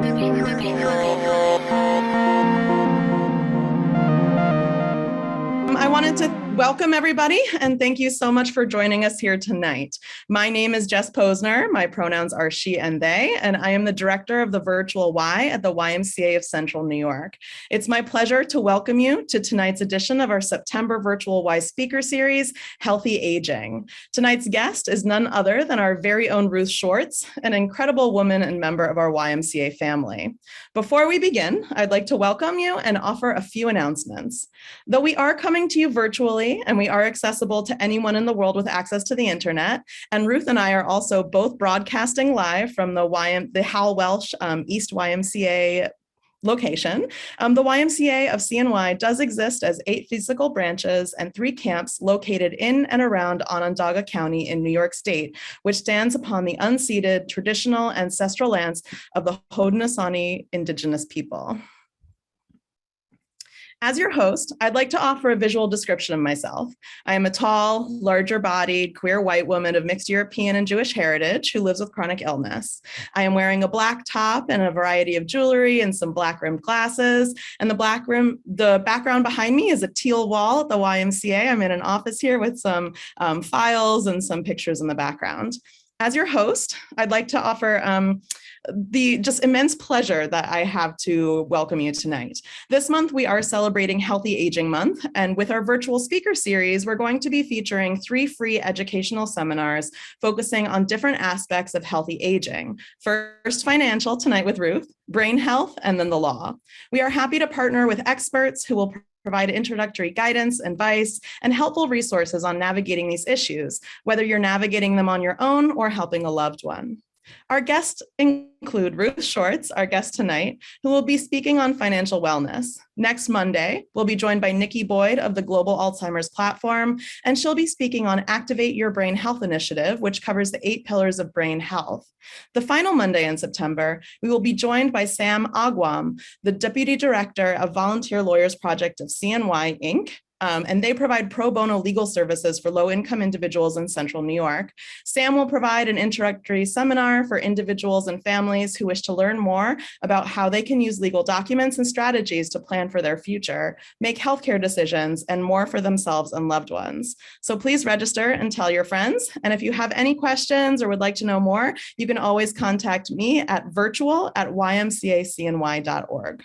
I wanted to welcome everybody and thank you so much for joining us here tonight. My name is Jess Posner. My pronouns are she and they, and I am the director of the Virtual Y at the YMCA of Central New York. It's my pleasure to welcome you to tonight's edition of our September Virtual Y speaker series, Healthy Aging. Tonight's guest is none other than our very own Ruth Schwartz, an incredible woman and member of our YMCA family. Before we begin, I'd like to welcome you and offer a few announcements. Though we are coming to you virtually and we are accessible to anyone in the world with access to the internet, and Ruth and I are also both broadcasting live from the Hal Welsh East YMCA location. The YMCA of CNY does exist as 8 physical branches and 3 camps located in and around Onondaga County in New York State, which stands upon the unceded traditional ancestral lands of the Haudenosaunee Indigenous people. As your host, I'd like to offer a visual description of myself. I am a tall, larger-bodied, queer white woman of mixed European and Jewish heritage who lives with chronic illness. I am wearing a black top and a variety of jewelry and some black-rimmed glasses. And the background behind me is a teal wall at the YMCA. I'm in an office here with some files and some pictures in the background. As your host, I'd like to offer the just immense pleasure that I have to welcome you tonight. This month, we are celebrating Healthy Aging Month, and with our virtual speaker series, we're going to be featuring 3 free educational seminars focusing on different aspects of healthy aging. First, financial tonight with Ruth, brain health, and then the law. We are happy to partner with experts who will provide introductory guidance, advice, and helpful resources on navigating these issues, whether you're navigating them on your own or helping a loved one. Our guests include Ruth Schwartz, our guest tonight, who will be speaking on financial wellness. Next Monday, we'll be joined by Nikki Boyd of the Global Alzheimer's Platform, and she'll be speaking on Activate Your Brain Health Initiative, which covers the 8 pillars of brain health. The final Monday in September, we will be joined by Sam Agwam, the Deputy Director of Volunteer Lawyers Project of CNY, Inc., and they provide pro bono legal services for low-income individuals in Central New York. Sam will provide an introductory seminar for individuals and families who wish to learn more about how they can use legal documents and strategies to plan for their future, make healthcare decisions, and more for themselves and loved ones. So please register and tell your friends. And if you have any questions or would like to know more, you can always contact me at virtual@ymcacny.org.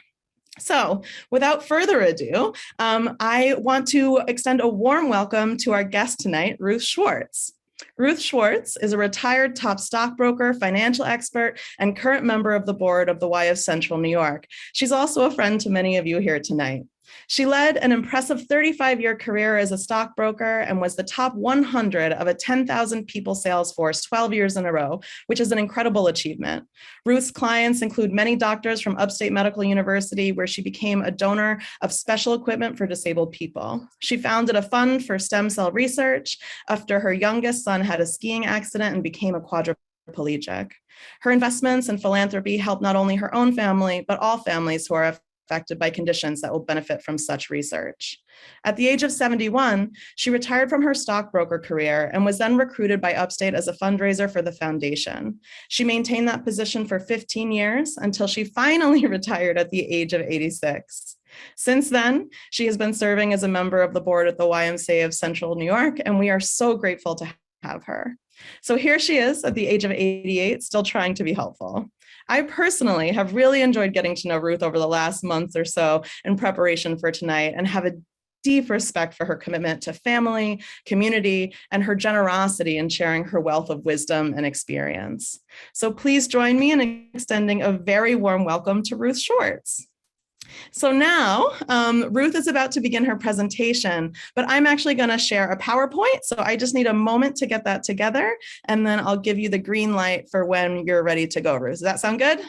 So without further ado, I want to extend a warm welcome to our guest tonight, Ruth Schwartz. Ruth Schwartz is a retired top stockbroker, financial expert, and current member of the board of the Y of Central New York. She's also a friend to many of you here tonight. She led an impressive 35-year career as a stockbroker and was the top 100 of a 10,000 people sales force 12 years in a row, which is an incredible achievement. Ruth's clients include many doctors from Upstate Medical University, where she became a donor of special equipment for disabled people. She founded a fund for stem cell research after her youngest son had a skiing accident and became a quadriplegic. Her investments in philanthropy help not only her own family, but all families who are affected by conditions that will benefit from such research. At the age of 71, she retired from her stockbroker career and was then recruited by Upstate as a fundraiser for the foundation. She maintained that position for 15 years until she finally retired at the age of 86. Since then, she has been serving as a member of the board at the YMCA of Central New York, and we are so grateful to have her. So here she is at the age of 88, still trying to be helpful. I personally have really enjoyed getting to know Ruth over the last month or so in preparation for tonight and have a deep respect for her commitment to family, community, and her generosity in sharing her wealth of wisdom and experience. So please join me in extending a very warm welcome to Ruth Schwartz. So now Ruth is about to begin her presentation, but I'm actually going to share a PowerPoint. So I just need a moment to get that together, and then I'll give you the green light for when you're ready to go, Ruth. Does that sound good?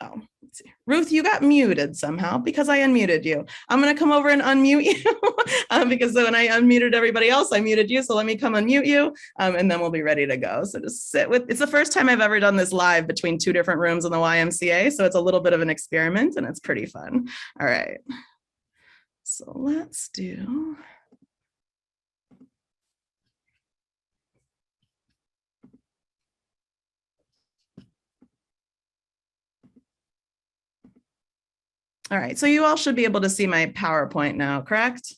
Oh, let's see. Ruth, you got muted somehow because I unmuted you. I'm going to come over and unmute you because when I unmuted everybody else, I muted you. So let me come unmute you and then we'll be ready to go. So just sit with, it's the first time I've ever done this live between two different rooms in the YMCA. So it's a little bit of an experiment and it's pretty fun. All right. So let's do. All right, so you all should be able to see my PowerPoint now, correct?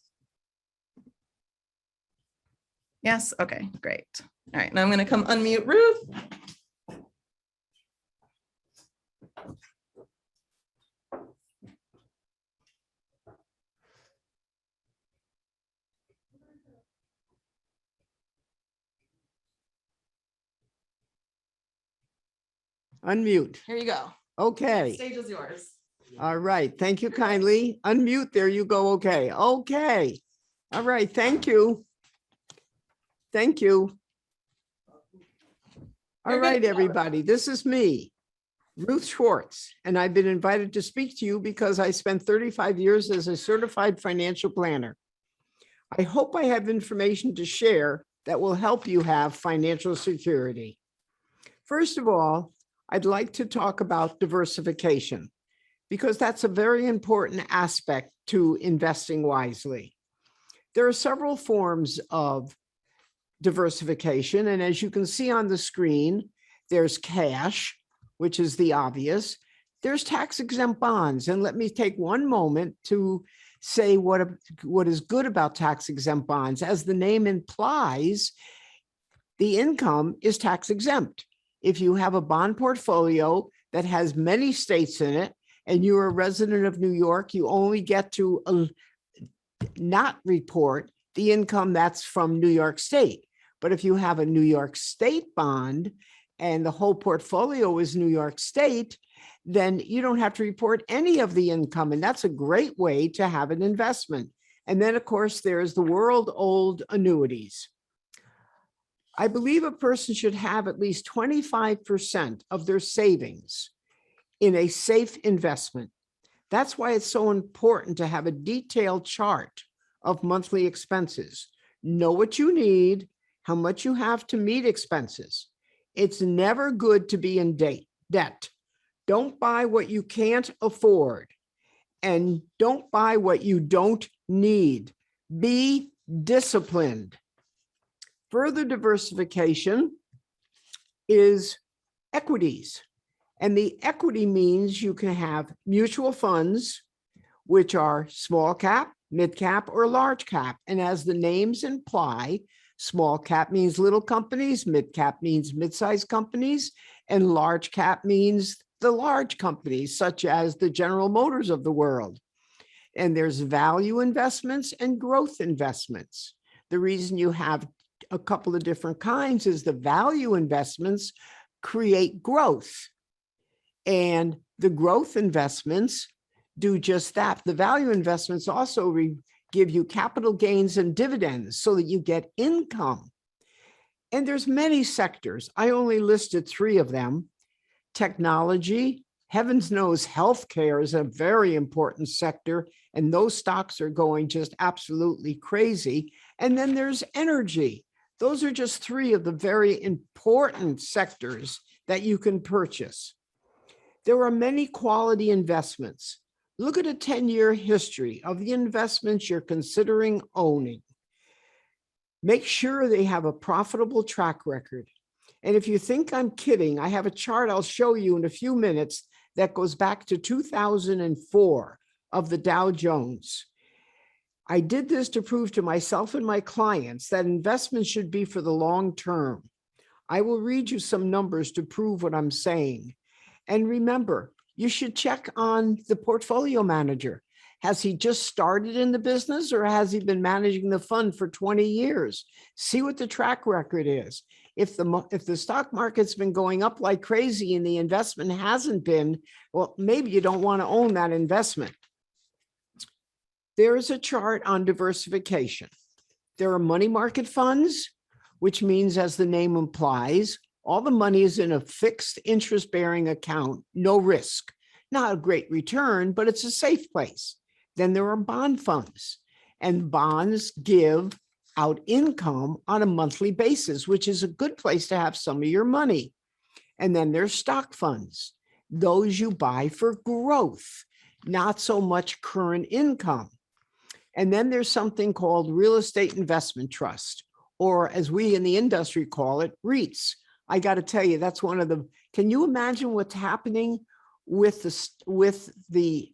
Yes, okay, great. All right, now I'm gonna come unmute Ruth. Unmute. Here you go. Okay. Stage is yours. All right. Thank you kindly. Unmute. There you go. Okay. Okay. All right. Thank you. Thank you. All right, everybody. This is me, Ruth Schwartz, and I've been invited to speak to you because I spent 35 years as a certified financial planner. I hope I have information to share that will help you have financial security. First of all, I'd like to talk about diversification because that's a very important aspect to investing wisely. There are several forms of diversification, and as you can see on the screen, there's cash, which is the obvious. There's tax-exempt bonds, and let me take one moment to say what is good about tax-exempt bonds. As the name implies, the income is tax-exempt. If you have a bond portfolio that has many states in it, and you're a resident of New York, you only get to not report the income that's from New York State. But if you have a New York State bond and the whole portfolio is New York State, then you don't have to report any of the income. And that's a great way to have an investment. And then, of course, there's the world-old annuities. I believe a person should have at least 25% of their savings in a safe investment. That's why it's so important to have a detailed chart of monthly expenses. Know what you need, how much you have to meet expenses. It's never good to be in debt. Don't buy what you can't afford, and don't buy what you don't need. Be disciplined. Further diversification is equities. And the equity means you can have mutual funds, which are small cap, mid cap, or large cap. And as the names imply, small cap means little companies, mid cap means mid-sized companies, and large cap means the large companies, such as the General Motors of the world. And there's value investments and growth investments. The reason you have a couple of different kinds is the value investments create growth. And the growth investments do just that. The value investments also give you capital gains and dividends so that you get income. And there's many sectors. I only listed 3 of them. Technology, heavens knows healthcare is a very important sector, and those stocks are going just absolutely crazy. And then there's energy. Those are just 3 of the very important sectors that you can purchase. There are many quality investments. Look at a 10-year history of the investments you're considering owning. Make sure they have a profitable track record. And if you think I'm kidding, I have a chart I'll show you in a few minutes that goes back to 2004 of the Dow Jones. I did this to prove to myself and my clients that investments should be for the long term. I will read you some numbers to prove what I'm saying. And remember, you should check on the portfolio manager. Has he just started in the business, or has he been managing the fund for 20 years? See what the track record is. If the stock market's been going up like crazy and the investment hasn't been, well, maybe you don't want to own that investment. There is a chart on diversification. There are money market funds, which means, as the name implies, all the money is in a fixed interest-bearing account, no risk. Not a great return, but it's a safe place. Then there are bond funds, and bonds give out income on a monthly basis, which is a good place to have some of your money. And then there's stock funds. Those you buy for growth, not so much current income. And then there's something called real estate investment trust, or as we in the industry call it, REITs. I got to tell you, that's one of the, can you imagine what's happening with the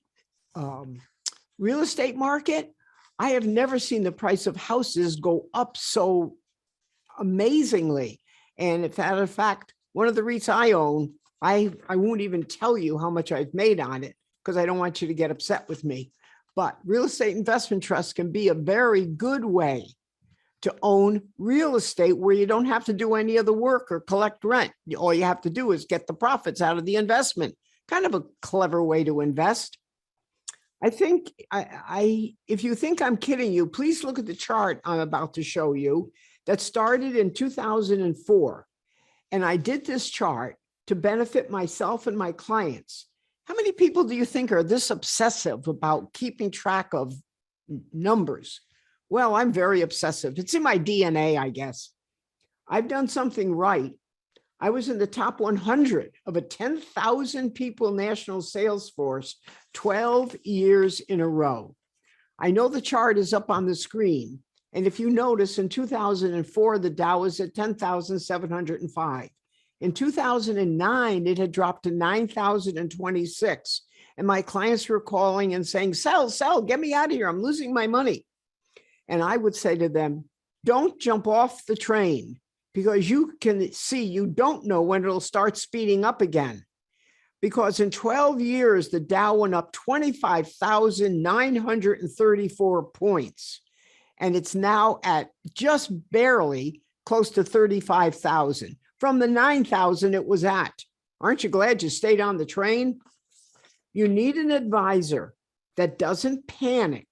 real estate market, I have never seen the price of houses go up so amazingly. And if matter of fact, one of the REITs I own, I won't even tell you how much I've made on it because I don't want you to get upset with me. But real estate investment trusts can be a very good way to own real estate where you don't have to do any of the work or collect rent. All you have to do is get the profits out of the investment. Kind of a clever way to invest. I think if you think I'm kidding you, please look at the chart I'm about to show you that started in 2004. And I did this chart to benefit myself and my clients. How many people do you think are this obsessive about keeping track of numbers? Well, I'm very obsessive. It's in my DNA, I guess. I've done something right. I was in the top 100 of a 10,000 people national sales force 12 years in a row. I know the chart is up on the screen. And if you notice, in 2004, the Dow was at 10,705. In 2009, it had dropped to 9,026. And my clients were calling and saying, sell, get me out of here. I'm losing my money. And I would say to them, don't jump off the train because you can see, you don't know when it'll start speeding up again. Because in 12 years, the Dow went up 25,934 points. And it's now at just barely close to 35,000 from the 9,000 it was at. Aren't you glad you stayed on the train? You need an advisor that doesn't panic,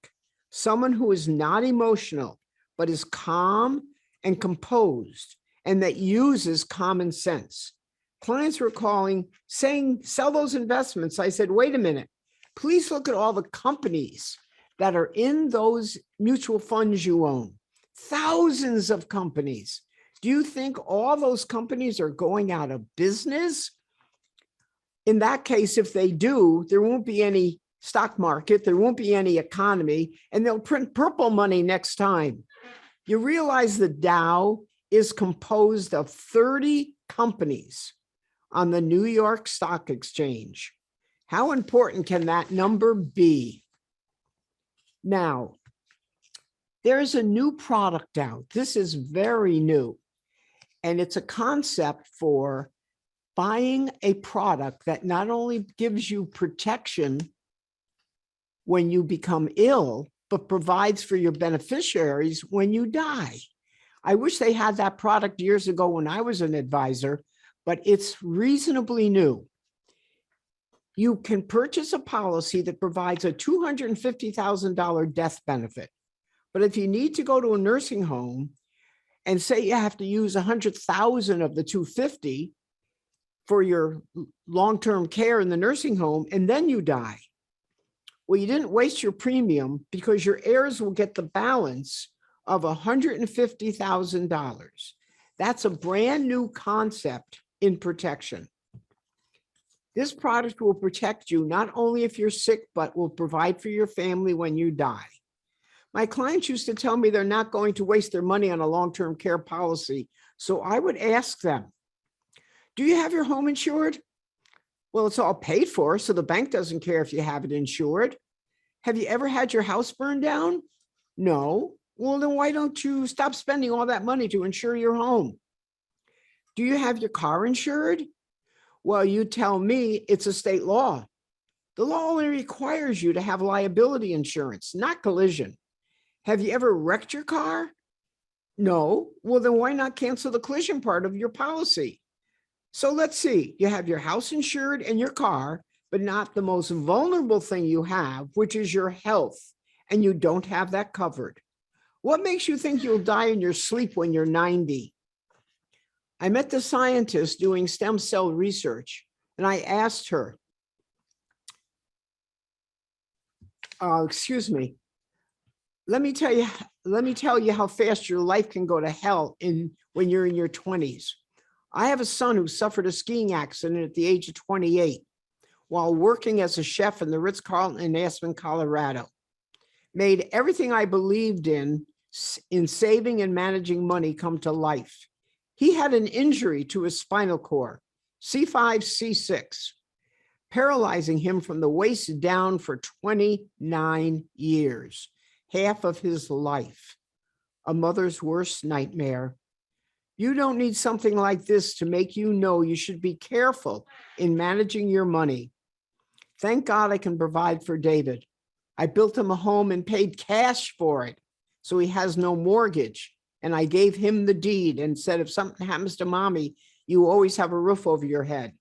someone who is not emotional, but is calm and composed, and that uses common sense. Clients were calling saying, sell those investments. I said, wait a minute, please look at all the companies that are in those mutual funds you own. Thousands of companies. Do you think all those companies are going out of business? In that case, if they do, there won't be any stock market, there won't be any economy, and they'll print purple money next time. You realize the Dow is composed of 30 companies on the New York Stock Exchange. How important can that number be? Now, there's a new product out. This is very new. And it's a concept for buying a product that not only gives you protection when you become ill, but provides for your beneficiaries when you die. I wish they had that product years ago when I was an advisor, but it's reasonably new. You can purchase a policy that provides a $250,000 death benefit. But if you need to go to a nursing home and say you have to use 100,000 of the 250 for your long-term care in the nursing home, and then you die, well, you didn't waste your premium because your heirs will get the balance of $150,000. That's a brand new concept in protection. This product will protect you not only if you're sick, but will provide for your family when you die. My clients used to tell me they're not going to waste their money on a long-term care policy. So I would ask them, do you have your home insured? Well, it's all paid for, so the bank doesn't care if you have it insured. Have you ever had your house burned down? No. Well, then why don't you stop spending all that money to insure your home? Do you have your car insured? Well, you tell me it's a state law. The law only requires you to have liability insurance, not collision. Have you ever wrecked your car? No. Well, then why not cancel the collision part of your policy? So let's see, you have your house insured and your car, but not the most vulnerable thing you have, which is your health, and you don't have that covered. What makes you think you'll die in your sleep when you're 90? I met the scientist doing stem cell research, and I asked her, excuse me, let me tell you how fast your life can go to hell when you're in your 20s. I have a son who suffered a skiing accident at the age of 28 while working as a chef in the Ritz-Carlton in Aspen, Colorado. Made everything I believed in saving and managing money come to life. He had an injury to his spinal cord, C5, C6. paralyzing him from the waist down for 29 years, half of his life. A mother's worst nightmare. You don't need something like this to make you know you should be careful in managing your money. Thank God I can provide for David. I built him a home and paid cash for it, so he has no mortgage. And I gave him the deed and said, if something happens to mommy, you always have a roof over your head.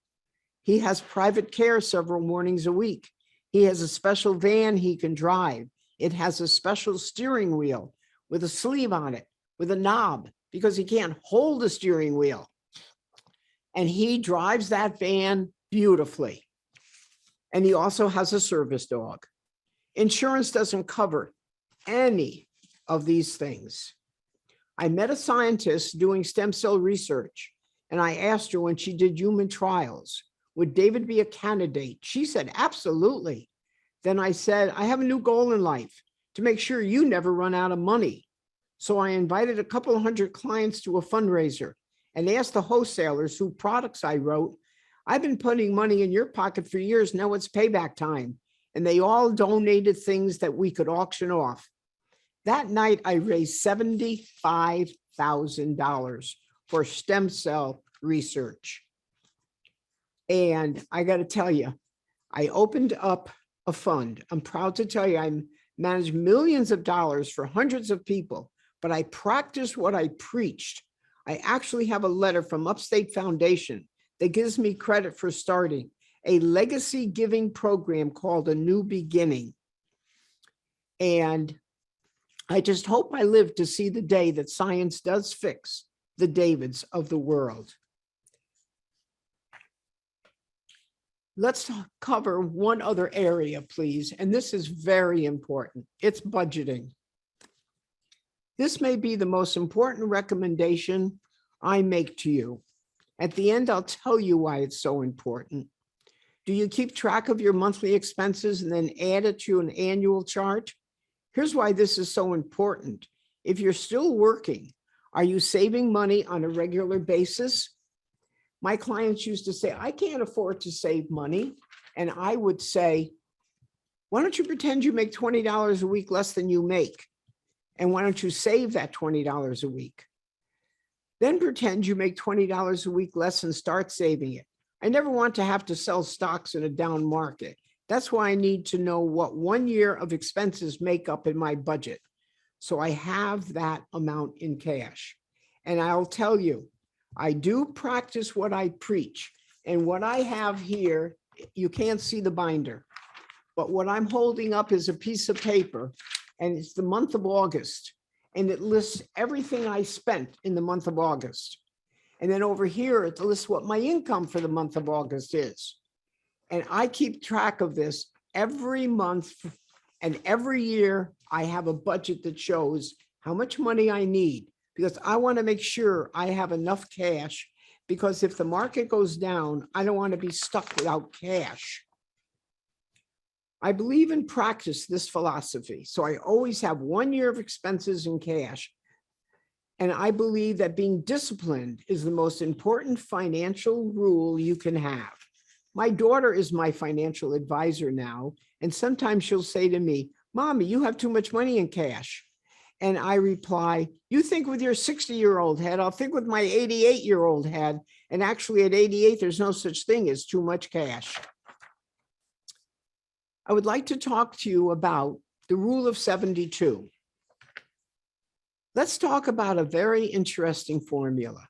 He has private care several mornings a week. He has a special van he can drive. It has a special steering wheel with a sleeve on it, with a knob, because he can't hold the steering wheel. And he drives that van beautifully. And he also has a service dog. Insurance doesn't cover any of these things. I met a scientist doing stem cell research, and I asked her when she did human trials, would David be a candidate? She said, absolutely. Then I said, I have a new goal in life, to make sure you never run out of money. So I invited a couple of hundred clients to a fundraiser and asked the wholesalers whose products I wrote, I've been putting money in your pocket for years, now it's payback time. And they all donated things that we could auction off. That night, I raised $75,000 for stem cell research. And I got to tell you, I opened up a fund. I'm proud to tell you, I managed millions of dollars for hundreds of people, but I practiced what I preached. I actually have a letter from Upstate Foundation that gives me credit for starting a legacy giving program called A New Beginning. And I just hope I live to see the day that science does fix the Davids of the world. Let's cover one other area, please. And this is very important. It's budgeting. This may be the most important recommendation I make to you. At the end, I'll tell you why it's so important. Do you keep track of your monthly expenses and then add it to an annual chart? Here's why this is so important. If you're still working, are you saving money on a regular basis? My clients used to say, I can't afford to save money. And I would say, why don't you pretend you make $20 a week less than you make? And why don't you save that $20 a week? Then pretend you make $20 a week less and start saving it. I never want to have to sell stocks in a down market. That's why I need to know what 1 year of expenses make up in my budget. So I have that amount in cash. And I'll tell you, I do practice what I preach. And what I have here, you can't see the binder, but what I'm holding up is a piece of paper, and it's the month of August. And it lists everything I spent in the month of August. And then over here, it lists what my income for the month of August is. And I keep track of this every month. And every year, I have a budget that shows how much money I need, because I want to make sure I have enough cash, because if the market goes down, I don't want to be stuck without cash. I believe and practice this philosophy. So I always have 1 year of expenses in cash. And I believe that being disciplined is the most important financial rule you can have. My daughter is my financial advisor now. And sometimes she'll say to me, Mommy, you have too much money in cash. And I reply, you think with your 60-year-old head, I'll think with my 88-year-old head. And actually at 88, there's no such thing as too much cash. I would like to talk to you about the rule of 72. Let's talk about a very interesting formula.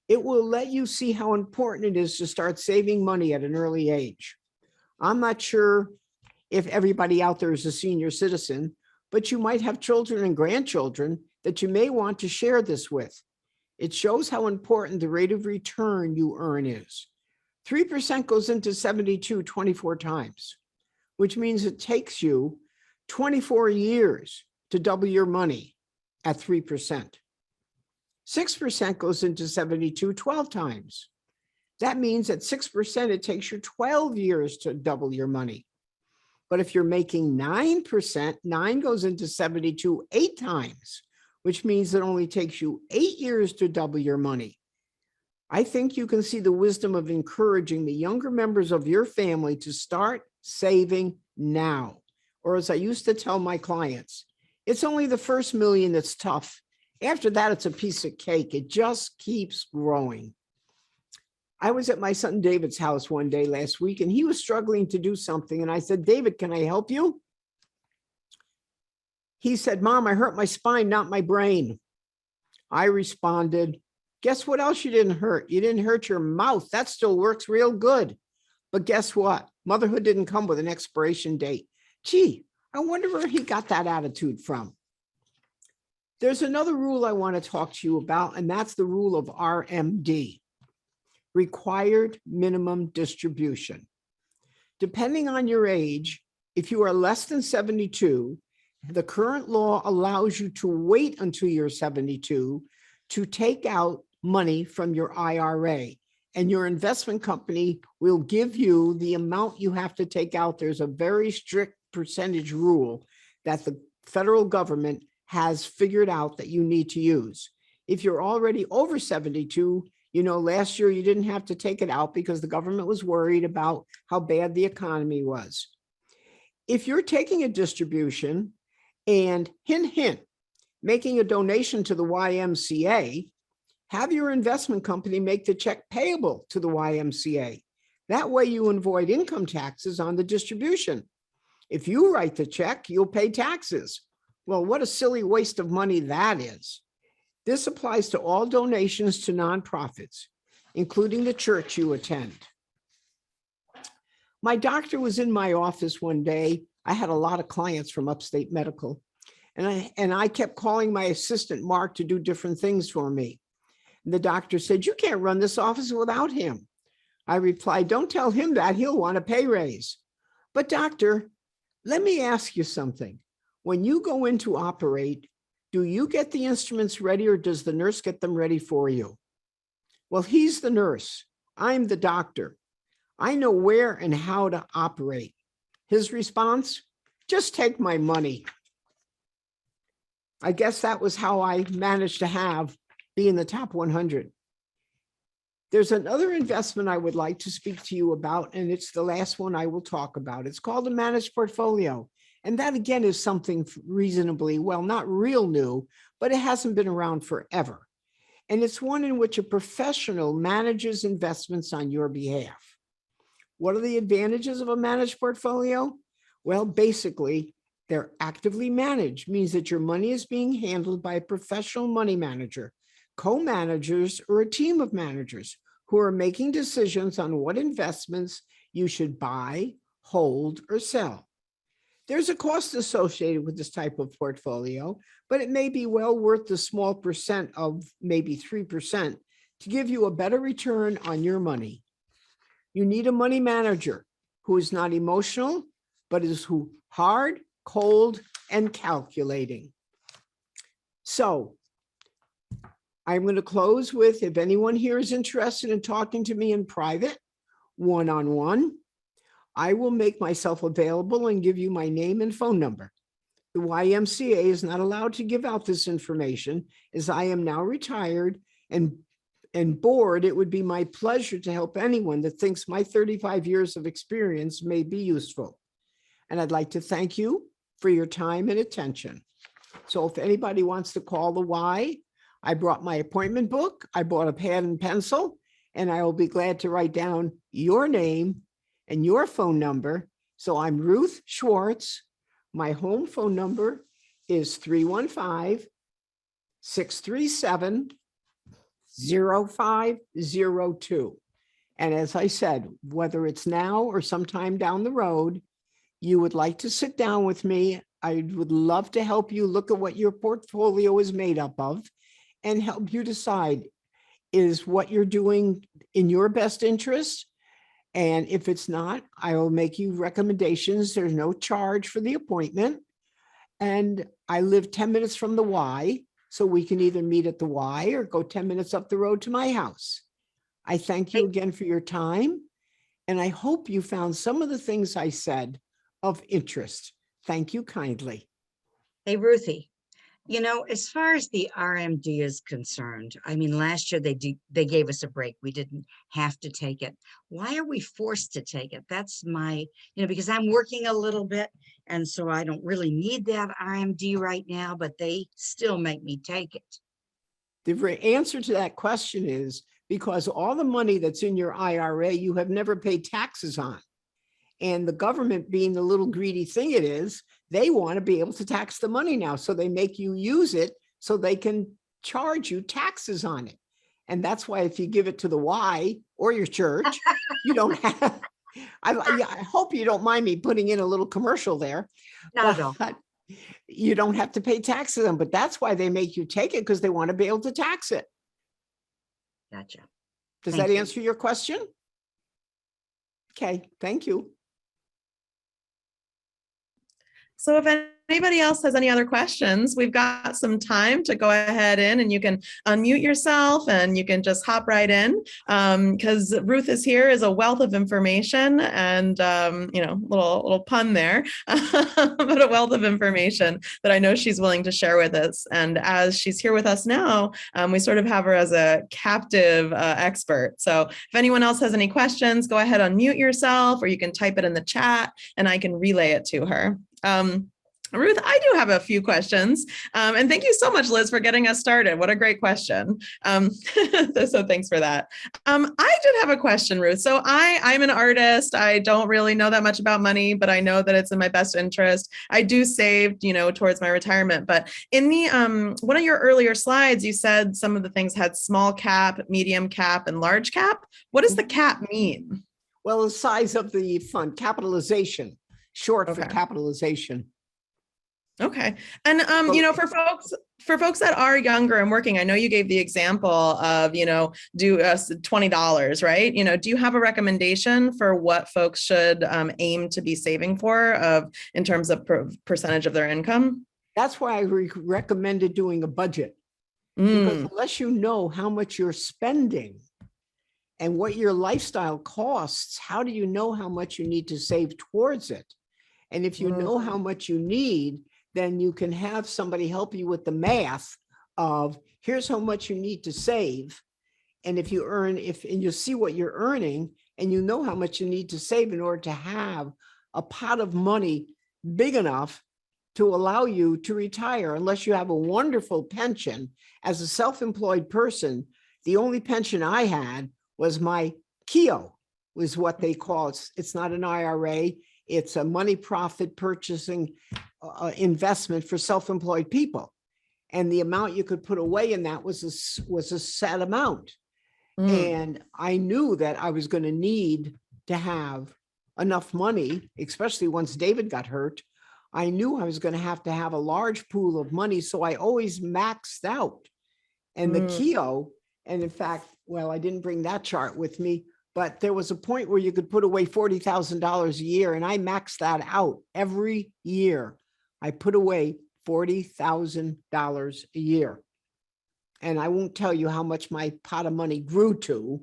It will let you see how important it is to start saving money at an early age. I'm not sure if everybody out there is a senior citizen, but you might have children and grandchildren that you may want to share this with. It shows how important the rate of return you earn is. 3% goes into 72 24 times, which means it takes you 24 years to double your money at 3%. 6% goes into 72 12 times. That means at 6%, it takes you 12 years to double your money. But if you're making 9%, 9 goes into 72 8 times, which means it only takes you 8 years to double your money. I think you can see the wisdom of encouraging the younger members of your family to start saving now. Or as I used to tell my clients, it's only the first million that's tough. After that, it's a piece of cake. It just keeps growing. I was at my son David's house one day last week, and he was struggling to do something. And I said, David, can I help you? He said, Mom, I hurt my spine, not my brain. I responded, guess what else you didn't hurt? You didn't hurt your mouth. That still works real good. But guess what? Motherhood didn't come with an expiration date. Gee, I wonder where he got that attitude from. There's another rule I want to talk to you about, and that's the rule of RMD, required minimum distribution. Depending on your age, if you are less than 72, the current law allows you to wait until you're 72 to take out money from your IRA, and your investment company will give you the amount you have to take out. There's a very strict percentage rule that the federal government has figured out that you need to use. If you're already over 72, last year you didn't have to take it out because the government was worried about how bad the economy was. If you're taking a distribution and hint, making a donation to the YMCA, have your investment company make the check payable to the YMCA. That way you avoid income taxes on the distribution. If you write the check, you'll pay taxes. Well, what a silly waste of money that is. This applies to all donations to nonprofits, including the church you attend. My doctor was in my office one day. I had a lot of clients from Upstate Medical, and I kept calling my assistant, Mark, to do different things for me. And the doctor said, you can't run this office without him. I replied, don't tell him that. He'll want a pay raise. But doctor, let me ask you something. When you go in to operate, do you get the instruments ready or does the nurse get them ready for you? Well, he's the nurse. I'm the doctor. I know where and how to operate. His response, just take my money. I guess that was how I managed to be in the top 100. There's another investment I would like to speak to you about, and it's the last one I will talk about. It's called a managed portfolio. And that again is something reasonably, well, not real new, but it hasn't been around forever. And it's one in which a professional manages investments on your behalf. What are the advantages of a managed portfolio? Well, basically, they're actively managed, means that your money is being handled by a professional money manager, co-managers, or a team of managers who are making decisions on what investments you should buy, hold, or sell. There's a cost associated with this type of portfolio, but it may be well worth the small percent of maybe 3% to give you a better return on your money. You need a money manager who is not emotional, but is hard, cold, and calculating. So I'm going to close with, if anyone here is interested in talking to me in private, one-on-one, I will make myself available and give you my name and phone number. The YMCA is not allowed to give out this information, as I am now retired and bored. It would be my pleasure to help anyone that thinks my 35 years of experience may be useful. And I'd like to thank you for your time and attention. So if anybody wants to call the Y, I brought my appointment book, I bought a pad and pencil, and I will be glad to write down your name and your phone number. So I'm Ruth Schwartz. My home phone number is 315-637-0502. And as I said, whether it's now or sometime down the road, you would like to sit down with me, I would love to help you look at what your portfolio is made up of and help you decide, is what you're doing in your best interest? And if it's not, I will make you recommendations. There's no charge for the appointment. And I live 10 minutes from the Y, so we can either meet at the Y or go 10 minutes up the road to my house. I thank you again for your time. And I hope you found some of the things I said of interest. Thank you kindly. Hey, Ruthie, As far as the RMD is concerned, I mean, last year they gave us a break. We didn't have to take it. Why are we forced to take it? That's my, because I'm working a little bit, and so I don't really need that RMD right now, but they still make me take it. The answer to that question is because all the money that's in your IRA, you have never paid taxes on. And the government, being the little greedy thing it is, they want to be able to tax the money now. So they make you use it so they can charge you taxes on it. And that's why if you give it to the Y or your church, you don't have, I hope you don't mind me putting in a little commercial there. Not at all. You don't have to pay taxes on, but that's why they make you take it, because they want to be able to tax it. Gotcha. Does Thank that you. answer your question? Okay, thank you. So if anybody else has any other questions, we've got some time to go ahead and you can unmute yourself and you can just hop right in, because Ruth is here is a wealth of information and, little pun there, but a wealth of information that I know she's willing to share with us. And as she's here with us now, we sort of have her as a captive expert. So if anyone else has any questions, go ahead, unmute yourself, or you can type it in the chat and I can relay it to her. Ruth, I do have a few questions. And thank you so much, Liz, for getting us started. What a great question. So thanks for that. I did have a question, Ruth. So I'm an artist. I don't really know that much about money, but I know that it's in my best interest. I do save, towards my retirement. But in the one of your earlier slides, you said some of the things had small cap, medium cap, and large cap. What does the cap mean? Well, the size of the fund, capitalization, short for Okay. capitalization. Okay. And, for folks that are younger and working, I know you gave the example of, do $20, right? Do you have a recommendation for what folks should aim to be saving for in terms of percentage of their income? That's why I recommended doing a budget. Because unless you know how much you're spending and what your lifestyle costs, how do you know how much you need to save towards it? And if you know how much you need, then you can have somebody help you with the math of here's how much you need to save. And if you and you see what you're earning and you know how much you need to save in order to have a pot of money big enough to allow you to retire, unless you have a wonderful pension. As a self-employed person, the only pension I had was my KEO, was what they call it. It's not an IRA. It's a money profit purchasing investment for self-employed people. And the amount you could put away in that was a set amount. And I knew that I was going to need to have enough money, especially once David got hurt. I knew I was going to have a large pool of money. So I always maxed out. And the KEO, and in fact, well, I didn't bring that chart with me, but there was a point where you could put away $40,000 a year. And I maxed that out every year. I put away $40,000 a year. And I won't tell you how much my pot of money grew to,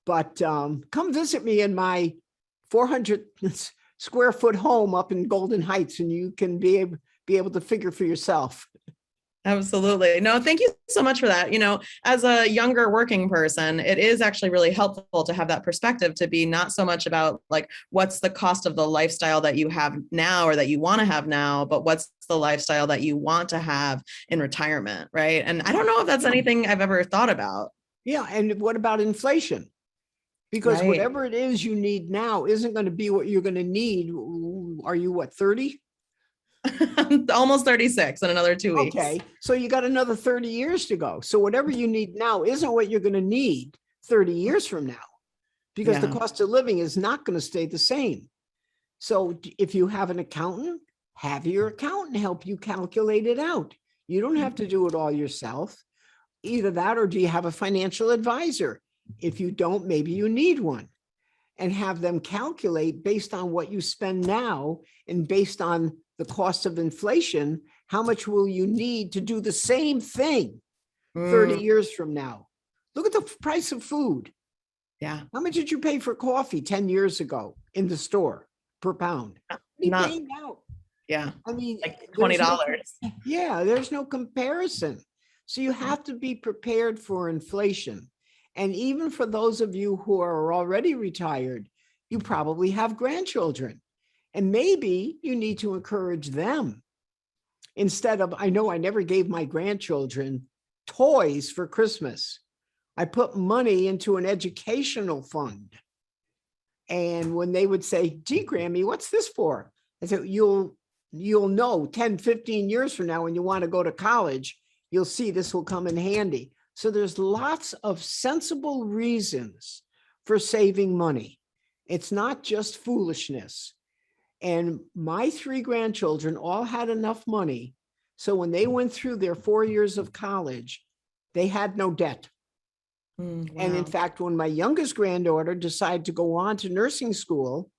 but come visit me in my 400 square foot home up in Golden Heights, and you can be able to figure for yourself. Absolutely. No, thank you so much for that. As a younger working person, it is actually really helpful to have that perspective, to be not so much about like, what's the cost of the lifestyle that you have now or that you want to have now, but what's the lifestyle that you want to have in retirement, right? And I don't know if that's anything I've ever thought about. Yeah. And what about inflation? Because whatever it is you need now isn't going to be what you're going to need. Are you what, 30? Almost 36 in another 2 weeks. Okay, so you got another 30 years to go. So whatever you need now isn't what you're going to need 30 years from now, because the cost of living is not going to stay the same. So if you have an accountant, have your accountant help you calculate it out. You don't have to do it all yourself. Either that, or do you have a financial advisor? If you don't, maybe you need one, and have them calculate based on what you spend now and based on the cost of inflation, how much will you need to do the same thing 30 years from now? Look at the price of food. Yeah. How much did you pay for coffee 10 years ago in the store per pound? What are you paying now? Yeah. I mean, Like there's no $20. yeah, there's no comparison. So you have to be prepared for inflation. And even for those of you who are already retired, you probably have grandchildren. And maybe you need to encourage them instead of, I know I never gave my grandchildren toys for Christmas. I put money into an educational fund. And when they would say, gee, Grammy, what's this for? I said, you'll know 10, 15 years from now when you want to go to college, you'll see this will come in handy. So there's lots of sensible reasons for saving money. It's not just foolishness. And my 3 grandchildren all had enough money. So when they went through their 4 years of college, they had no debt. And in Wow. fact, when my youngest granddaughter decided to go on to nursing school,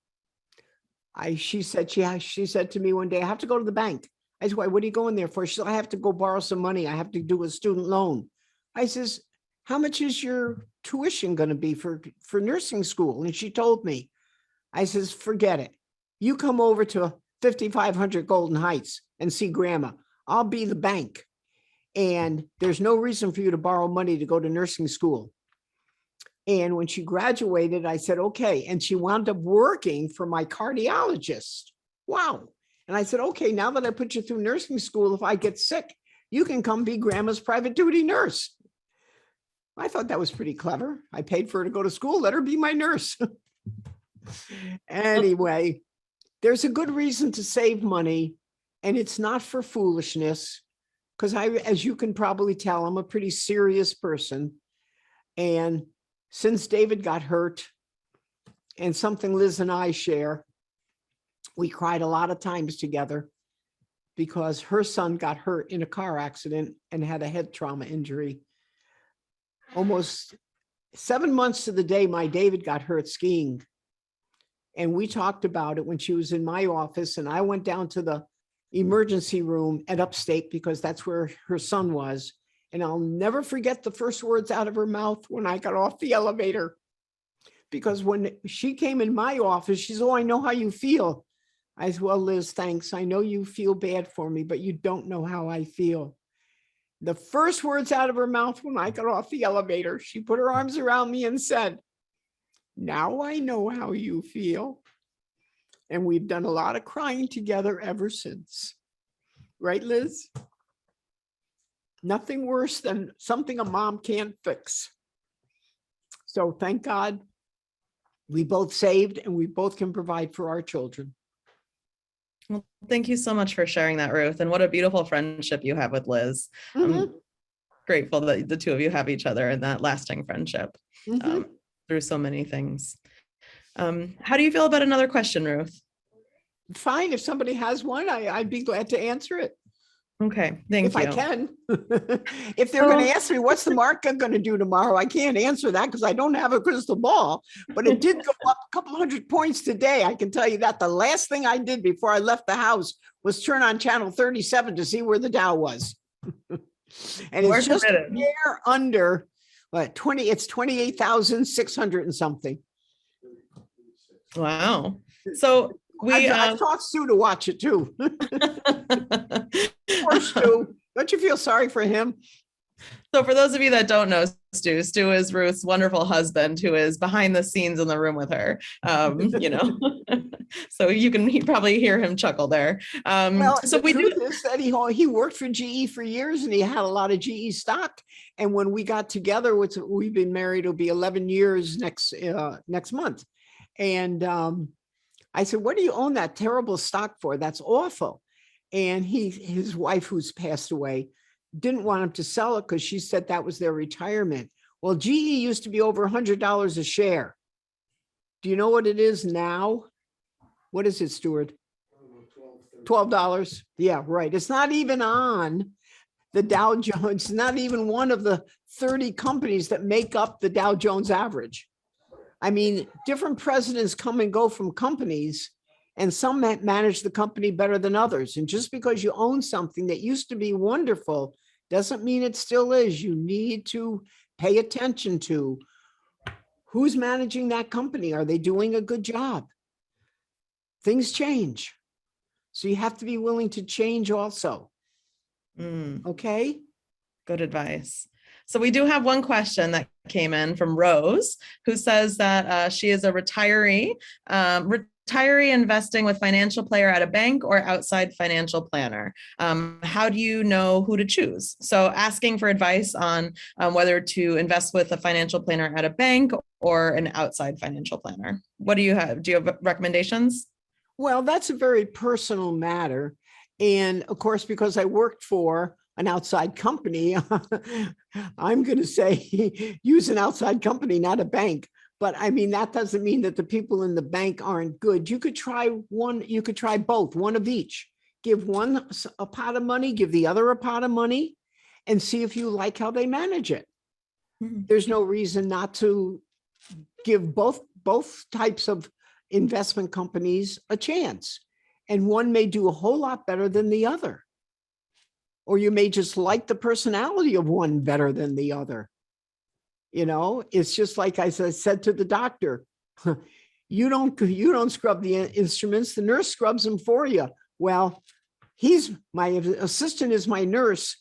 she said to me one day, I have to go to the bank. I said, why, what are you going there for? She said, I have to go borrow some money. I have to do a student loan. I says, how much is your tuition going to be for nursing school? And she told me. I says, forget it. You come over to 5500 Golden Heights and see grandma. I'll be the bank. And there's no reason for you to borrow money to go to nursing school. And when she graduated, I said, okay. And she wound up working for my cardiologist. Wow. And I said, okay, now that I put you through nursing school, if I get sick, you can come be grandma's private duty nurse. I thought that was pretty clever. I paid for her to go to school. Let her be my nurse. Anyway, there's a good reason to save money, and it's not for foolishness. Because as you can probably tell, I'm a pretty serious person. And since David got hurt, and something Liz and I share, we cried a lot of times together because her son got hurt in a car accident and had a head trauma injury. Almost 7 months to the day my David got hurt skiing. And we talked about it when she was in my office, and I went down to the emergency room at Upstate because that's where her son was. And I'll never forget the first words out of her mouth when I got off the elevator. Because when she came in my office, she said, oh, I know how you feel. I said, well, Liz, thanks. I know you feel bad for me, but you don't know how I feel. The first words out of her mouth when I got off the elevator, she put her arms around me and said, now I know how you feel. And we've done a lot of crying together ever since. Right, Liz? Nothing worse than something a mom can't fix. So thank God we both saved and we both can provide for our children. Well, thank you so much for sharing that, Ruth. And what a beautiful friendship you have with Liz. I'm grateful that the two of you have each other in that lasting friendship through so many things. How do you feel about another question, Ruth? Fine. If somebody has one, I'd be glad to answer it. Okay, thank If you. I can. If they're going to ask me, what's the market going to do tomorrow? I can't answer that because I don't have a crystal ball, but it did go up a couple hundred points today. I can tell you that. The last thing I did before I left the house was turn on channel 37 to see where the Dow was. And it's just there under what, 20, it's 28,600 and something. Wow. So I taught Stu to watch it too. Poor Stu. Don't you feel sorry for him? So for those of you that don't know Stu is Ruth's wonderful husband who is behind the scenes in the room with her. So you can probably hear him chuckle there. Well, so the truth is that he worked for GE for years and he had a lot of GE stock. And when we got together, we've been married, it'll be 11 years next month. And I said, what do you own that terrible stock for? That's awful. And his wife, who's passed away, didn't want him to sell it because she said that was their retirement. Well, GE used to be over $100 a share. Do you know what it is now? What is it, Stuart? $12. Yeah, right. It's not even on the Dow Jones. It's not even one of the 30 companies that make up the Dow Jones average. I mean, different presidents come and go from companies, and some manage the company better than others. And just because you own something that used to be wonderful doesn't mean it still is. You need to pay attention to who's managing that company. Are they doing a good job? Things change. So you have to be willing to change also. Mm. Okay. Good advice. So we do have one question that came in from Rose, who says that she is a retiree investing with financial planner at a bank or outside financial planner. How do you know who to choose? So asking for advice on whether to invest with a financial planner at a bank or an outside financial planner. What do you have? Do you have recommendations? Well, that's a very personal matter. And of course, because I worked for an outside company, I'm going to say use an outside company, not a bank. But I mean, that doesn't mean that the people in the bank aren't good. You could try one, you could try both, one of each. Give one a pot of money, give the other a pot of money, and see if you like how they manage it. Mm-hmm. There's no reason not to give both types of investment companies a chance. And one may do a whole lot better than the other. Or you may just like the personality of one better than the other. You know, it's just like I said to the doctor, you don't scrub the instruments, the nurse scrubs them for you. Well, my assistant is my nurse.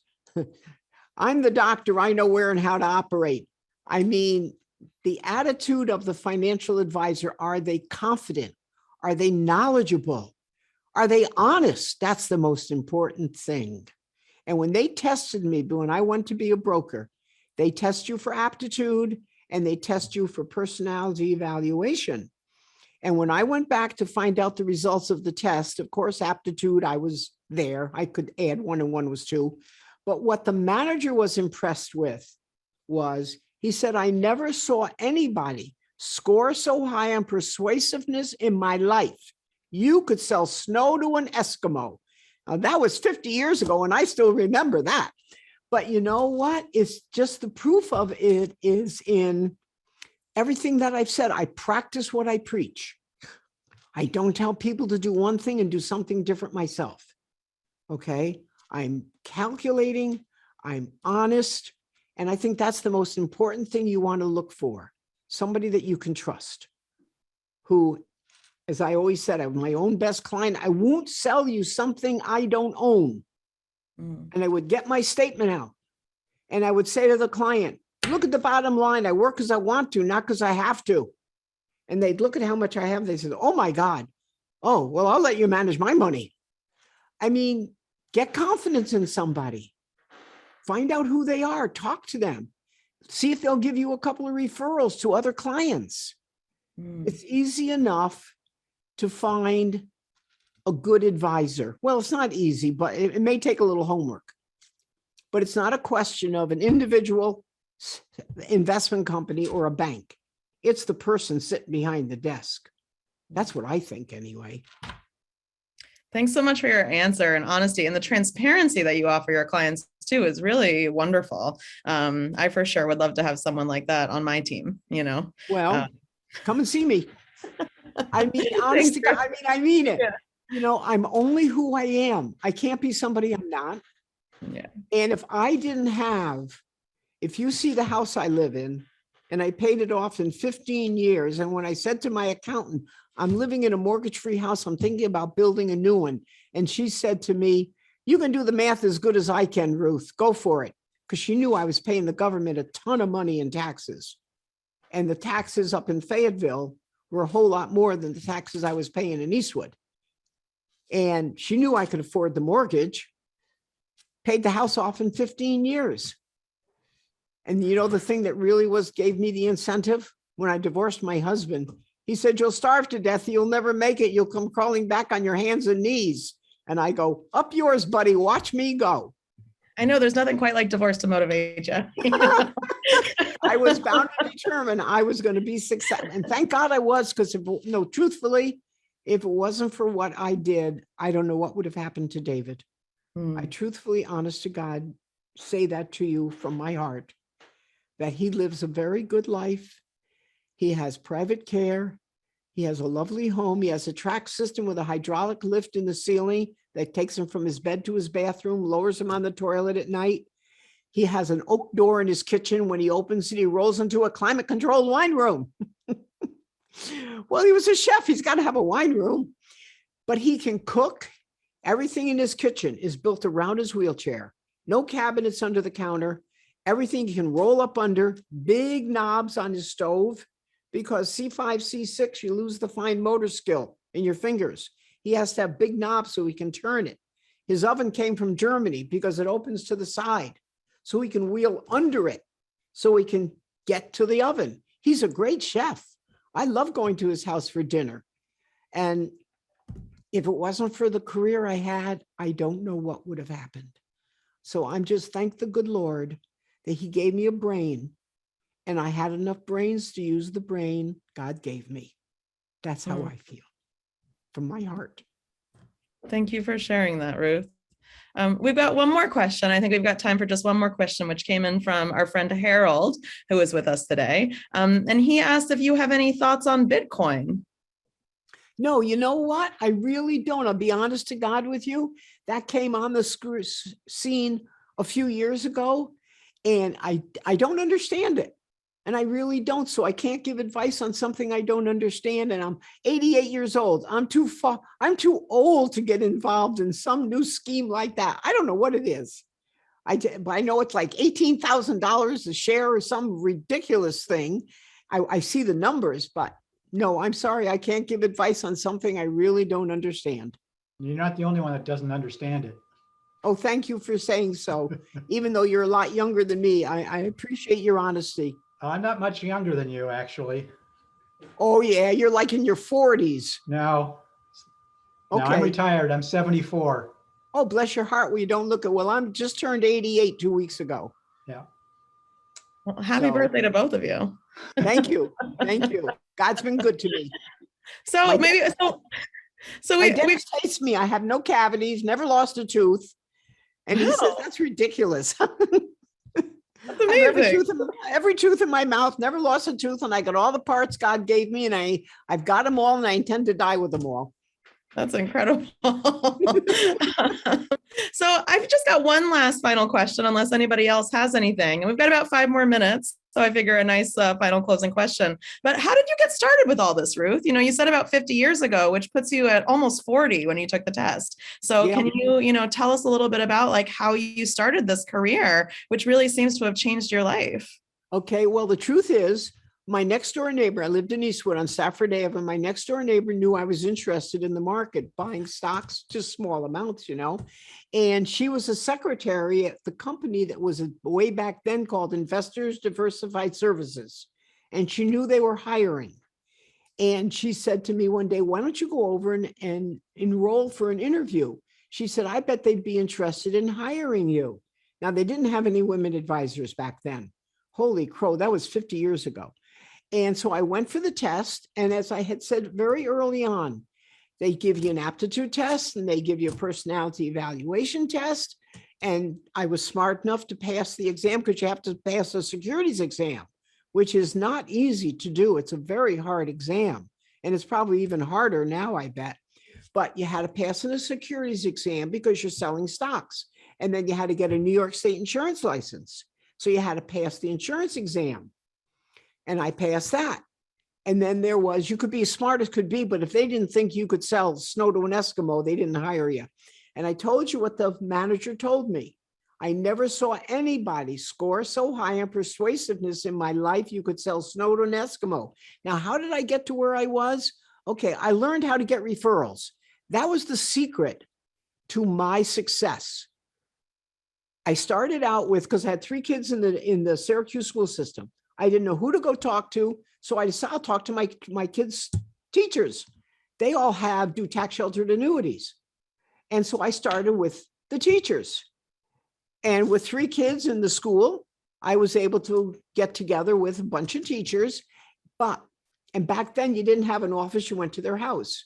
I'm the doctor. I know where and how to operate. I mean, the attitude of the financial advisor, are they confident? Are they knowledgeable? Are they honest? That's the most important thing. And when they tested me, when I went to be a broker, they test you for aptitude and they test you for personality evaluation. And when I went back to find out the results of the test, of course, aptitude, I was there. I could add 1 and 1 was 2. But what the manager was impressed with was, he said, I never saw anybody score so high on persuasiveness in my life. You could sell snow to an Eskimo. Now, that was 50 years ago, and I still remember that. But you know what? It's just the proof of it is in everything that I've said. I practice what I preach. I don't tell people to do one thing and do something different myself. Okay? I'm calculating, I'm honest, and I think that's the most important thing you want to look for. Somebody that you can trust, who, as I always said, I'm my own best client. I won't sell you something I don't own. And I would get my statement out and I would say to the client, look at the bottom line. I work because I want to, not because I have to. And they'd look at how much I have. They said, oh my God. Oh, well, I'll let you manage my money. I mean, get confidence in somebody. Find out who they are. Talk to them. See if they'll give you a couple of referrals to other clients. It's easy enough to find a good advisor. Well, it's not easy, but it may take a little homework. But it's not a question of an individual investment company or a bank. It's the person sitting behind the desk. That's what I think anyway. Thanks so much for your answer and honesty, and the transparency that you offer your clients too is really wonderful. I for sure would love to have someone like that on my team, you know. Well, come and see me. I mean, honest to God, I mean it. Yeah. You know, I'm only who I am. I can't be somebody I'm not. Yeah. And if you see the house I live in, and I paid it off in 15 years. And when I said to my accountant, I'm living in a mortgage-free house, I'm thinking about building a new one. And she said to me, you can do the math as good as I can, Ruth, go for it. Because she knew I was paying the government a ton of money in taxes. And the taxes up in Fayetteville were a whole lot more than the taxes I was paying in Eastwood. And she knew I could afford the mortgage, paid the house off in 15 years. And you know, the thing that really gave me the incentive when I divorced my husband, he said, you'll starve to death. You'll never make it. You'll come crawling back on your hands and knees. And I go, up yours, buddy. Watch me go. I know there's nothing quite like divorce to motivate you. I was bound and determined I was going to be successful. And thank God I was, because truthfully, if it wasn't for what I did, I don't know what would have happened to David. I truthfully, honest to God, say that to you from my heart, that he lives a very good life. He has private care. He has a lovely home. He has a track system with a hydraulic lift in the ceiling that takes him from his bed to his bathroom, lowers him on the toilet at night. He has an oak door in his kitchen. When he opens it, he rolls into a climate-controlled wine room. Well, he was a chef. He's got to have a wine room. But he can cook. Everything in his kitchen is built around his wheelchair. No cabinets under the counter. Everything you can roll up under, big knobs on his stove, because C5, C6, you lose the fine motor skill in your fingers. He has to have big knobs so he can turn it. His oven came from Germany because it opens to the side, so he can wheel under it so he can get to the oven. He's a great chef. I love going to his house for dinner. And if it wasn't for the career I had, I don't know what would have happened. So I'm just thank the good Lord that he gave me a brain, and I had enough brains to use the brain God gave me. That's how I feel from my heart. Thank you for sharing that, Ruth. We've got one more question. I think we've got time for just one more question, which came in from our friend Harold, who is with us today. And he asked if you have any thoughts on Bitcoin. No, you know what? I really don't. I'll be honest to God with you. That came on the scene a few years ago, and I don't understand it. And I really don't. So I can't give advice on something I don't understand. And I'm 88 years old. I'm too old to get involved in some new scheme like that. I don't know what it is. But I know it's like $18,000 a share or some ridiculous thing. I see the numbers, but no, I'm sorry. I can't give advice on something I really don't understand. You're not the only one that doesn't understand it. Oh, thank you for saying so. Even though you're a lot younger than me, I appreciate your honesty. I'm not much younger than you, actually. Oh, yeah. You're like in your 40s. No. Okay. No, I'm retired. I'm 74. Oh, bless your heart. Well, you don't look it. Well, I'm just turned 88 2 weeks ago. Yeah. Well, happy birthday to both of you. Thank you. Thank you. God's been good to me. So My maybe my dentist hates me. I have no cavities, never lost a tooth. And he says, that's ridiculous. That's amazing. Every tooth in my mouth, never lost a tooth. And I got all the parts God gave me, and I've got them all, and I intend to die with them all. That's incredible. So I've just got one last final question, unless anybody else has anything. And we've got about 5 more minutes. So I figure a nice final closing question. But how did you get started with all this, Ruth? You know, you said about 50 years ago, which puts you at almost 40 when you took the test. So Yeah. can you, tell us a little bit about like how you started this career, which really seems to have changed your life? Okay. Well, the truth is, my next door neighbor, I lived in Eastwood on Stafford Ave, and my next door neighbor knew I was interested in the market, buying stocks, just small amounts, and she was a secretary at the company that was way back then called Investors Diversified Services. And she knew they were hiring. And she said to me one day, why don't you go over and enroll for an interview? She said, I bet they'd be interested in hiring you. Now, they didn't have any women advisors back then. Holy crow, that was 50 years ago. And so I went for the test. And as I had said very early on, they give you an aptitude test, and they give you a personality evaluation test. And I was smart enough to pass the exam, because you have to pass a securities exam, which is not easy to do. It's a very hard exam. And it's probably even harder now, I bet. But you had to pass in a securities exam because you're selling stocks. And then you had to get a New York State insurance license. So you had to pass the insurance exam. And I passed that. And then there was, you could be as smart as could be, but if they didn't think you could sell snow to an Eskimo, they didn't hire you. And I told you what the manager told me. I never saw anybody score so high on persuasiveness in my life you could sell snow to an Eskimo. Now, how did I get to where I was? Okay, I learned how to get referrals. That was the secret to my success. I started out with, because I had 3 kids in the Syracuse school system. I didn't know who to go talk to. So I decided I'll talk to my kids' teachers. They all do tax sheltered annuities. And so I started with the teachers. And with 3 kids in the school, I was able to get together with a bunch of teachers. And back then you didn't have an office, you went to their house.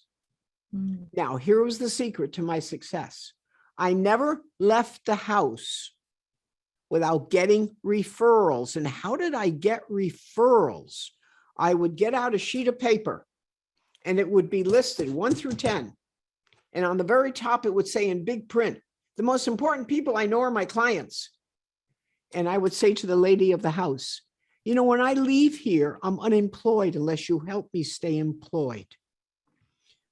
Now, here was the secret to my success. I never left the house without getting referrals. And how did I get referrals? I would get out a sheet of paper, and it would be listed 1 through 10. And on the very top, it would say in big print, the most important people I know are my clients. And I would say to the lady of the house, when I leave here, I'm unemployed unless you help me stay employed.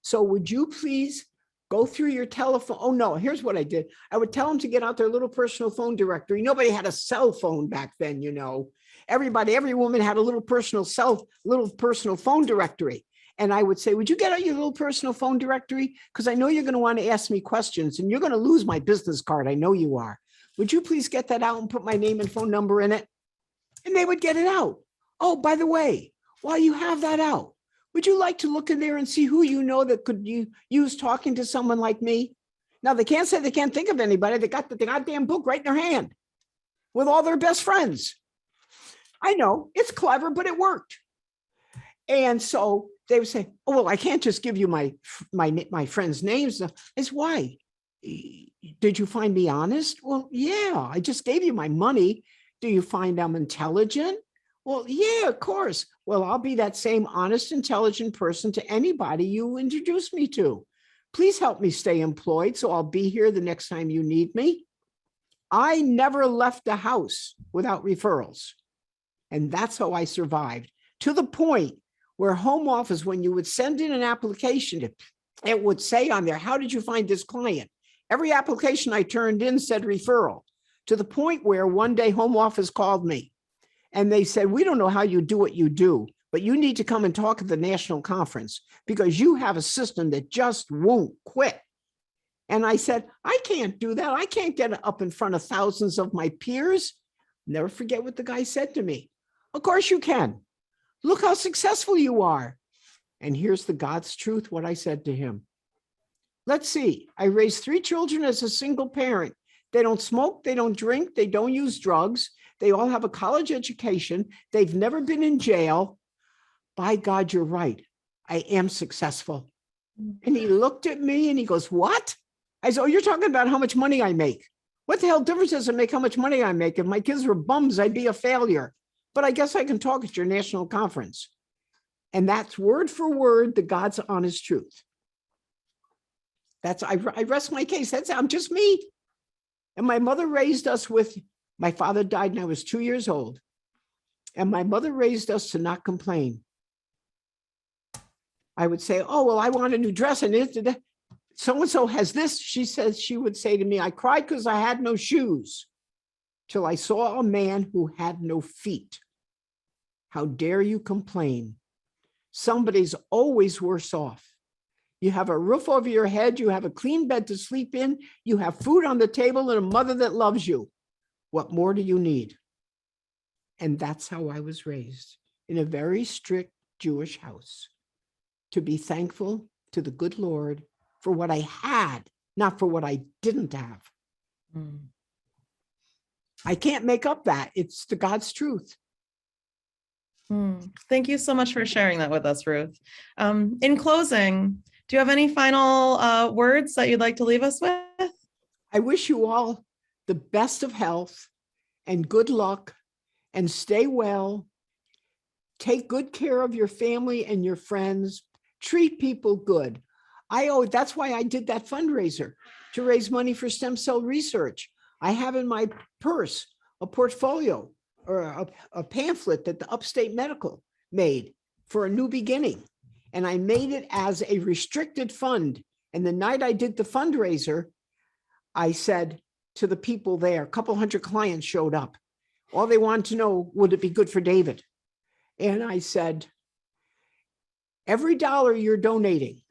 So would you please Go through your telephone. Oh no, here's what I did. I would tell them to get out their little personal phone directory. Nobody had a cell phone back then, you know. Every woman had a little personal phone directory. And I would say, would you get out your little personal phone directory? Because I know you're going to want to ask me questions and you're going to lose my business card. I know you are. Would you please get that out and put my name and phone number in it? And they would get it out. Oh, by the way, while you have that out, would you like to look in there and see who you know that could use talking to someone like me? Now, they can't say they can't think of anybody. They got the goddamn book right in their hand with all their best friends. I know it's clever, but it worked. And so they would say, oh, well, I can't just give you my friends' names. I said, why? Did you find me honest? Well, yeah, I just gave you my money. Do you find I'm intelligent? Well, yeah, of course. Well, I'll be that same honest, intelligent person to anybody you introduce me to. Please help me stay employed so I'll be here the next time you need me. I never left the house without referrals. And that's how I survived, to the point where home office, when you would send in an application, it would say on there, how did you find this client? Every application I turned in said referral, to the point where one day home office called me and they said, we don't know how you do what you do, but you need to come and talk at the national conference because you have a system that just won't quit. And I said, I can't do that. I can't get up in front of thousands of my peers. Never forget what the guy said to me. Of course you can. Look how successful you are. And here's the God's truth, what I said to him. Let's see, I raised 3 children as a single parent. They don't smoke, they don't drink, they don't use drugs. They all have a college education. They've never been in jail. By God, you're right. I am successful. And he looked at me and he goes, what? I said, oh, you're talking about how much money I make. What the hell difference does it make how much money I make? If my kids were bums, I'd be a failure. But I guess I can talk at your national conference. And that's word for word, the God's honest truth. I rest my case. I'm just me. And my mother raised us with, my father died when I was 2 years old. And my mother raised us to not complain. I would say, oh, well, I want a new dress. And so-and-so has this. She would say to me, I cried because I had no shoes till I saw a man who had no feet. How dare you complain? Somebody's always worse off. You have a roof over your head. You have a clean bed to sleep in. You have food on the table and a mother that loves you. What more do you need? And that's how I was raised, in a very strict Jewish house, to be thankful to the good Lord for what I had, not for what I didn't have. I can't make up that. It's the God's truth. Thank you so much for sharing that with us, Ruth. In closing, do you have any final words that you'd like to leave us with? I wish you all the best of health and good luck, and stay well. Take good care of your family and your friends. Treat people good. That's why I did that fundraiser, to raise money for stem cell research. I have in my purse a portfolio or a pamphlet that the Upstate Medical made for a new beginning. And I made it as a restricted fund. And the night I did the fundraiser, I said to the people there, a couple hundred clients showed up. All they wanted to know, would it be good for David? And I said, every dollar you're donating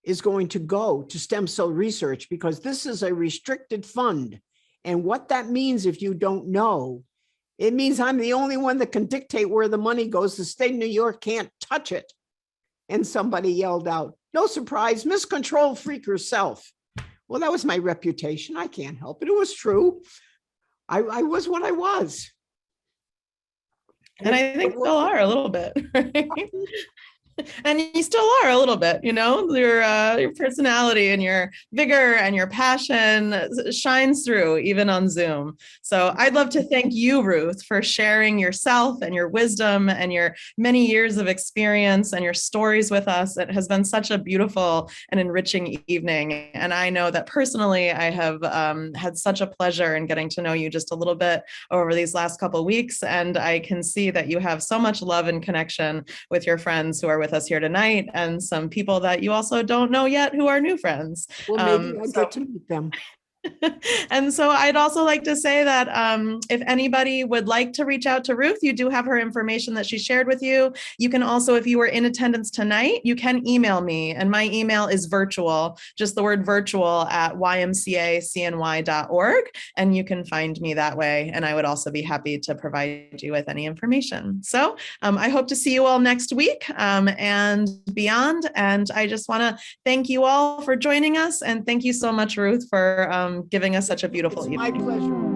is going to go to stem cell research, because this is a restricted fund. And what that means, if you don't know, it means I'm the only one that can dictate where the money goes. The state of New York can't touch it. And somebody yelled out, no surprise, Miss Control Freak herself. Well, that was my reputation. I can't help it. It was true. I was what I was. And I think still are a little bit, right? And you still are a little bit, your personality and your vigor and your passion shines through even on Zoom. So I'd love to thank you, Ruth, for sharing yourself and your wisdom and your many years of experience and your stories with us. It has been such a beautiful and enriching evening. And I know that personally, I have had such a pleasure in getting to know you just a little bit over these last couple of weeks. And I can see that you have so much love and connection with your friends who are with with us here tonight, and some people that you also don't know yet who are new friends. Well, maybe I'll get to meet them. And so I'd also like to say that if anybody would like to reach out to Ruth, you do have her information that she shared with you. You can also, if you were in attendance tonight, you can email me, and my email is virtual, just the word virtual, at ymcacny.org, and you can find me that way. And I would also be happy to provide you with any information. So I hope to see you all next week and beyond. And I just want to thank you all for joining us, and thank you so much, Ruth, for giving us such a beautiful It's evening. my pleasure.